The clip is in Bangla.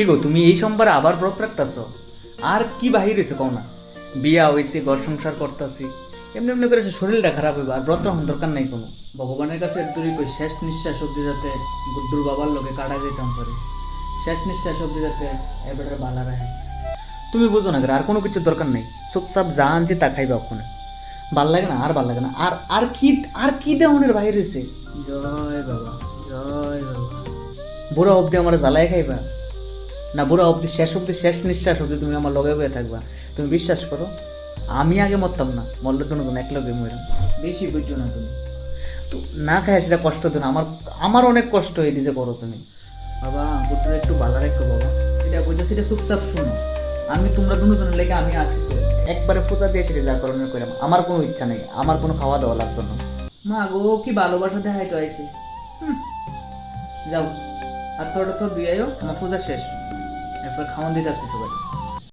কি গো তুমি এই সোমবারে আবার ব্রত রাখতেছ? আর কি বাহির হয়েছে কও না? বিয়া হয়েছে, ঘর সংসার করতেছি, এমনি এমনি করে শরীরটা খারাপ হইবা, আর ব্রত রাখার দরকার নাই কোনো। ভগবানের কাছে দূরই কই শেষ নিঃশ্বাস অব্দি যাতে গুড্ডুর বাবার লোকে কাটা যেতাম পারি, শেষ নিঃশ্বাস অব্দি যাতে এবারে বালা রাখে। তুমি বুঝো না আর কোনো কিছুর দরকার নেই, চুপচাপ যা আনছি তা খাইবা ওখানে। ভাল লাগে না, আর ভাল লাগে না। আর আর কি দেহনের বাহির হয়েছে? জয় বাবা, জয় বাবা। বুড়া অবধি আমার জ্বালায় খাইবা না? বুড়া অবধি শেষ নিঃশ্বাস অবধি তুমি আমার লগে বয়ে থাকবা? তুমি বিশ্বাস করো, আমি আগে মরতাম না, মরলে দুজন এক লগে মরলাম। বেশি বুঝছো না তুমি তো, না খায় সেটা কষ্ট তো না। আমার অনেক কষ্ট এই যে করো তুমি। বাবা গুটুর একটু ভালো রাখো বাবা, এটা বলছে সেটা চুপচাপ শুনো। আমি তোমরা দুজনের লেগে আমি আসি তো, একবারে ফোঁচা দিয়ে সেটা যা করণের করে আমার কোনো ইচ্ছা নেই, আমার কোনো খাওয়া দাওয়া লাগতো না। মা গো কি ভালোবাসা দেখাইতো আইসি। যাও হাত পা তো দুই আয়ো, আমার পূজা শেষ, এরপর খাওয়ান দিতে আসছে সবাই।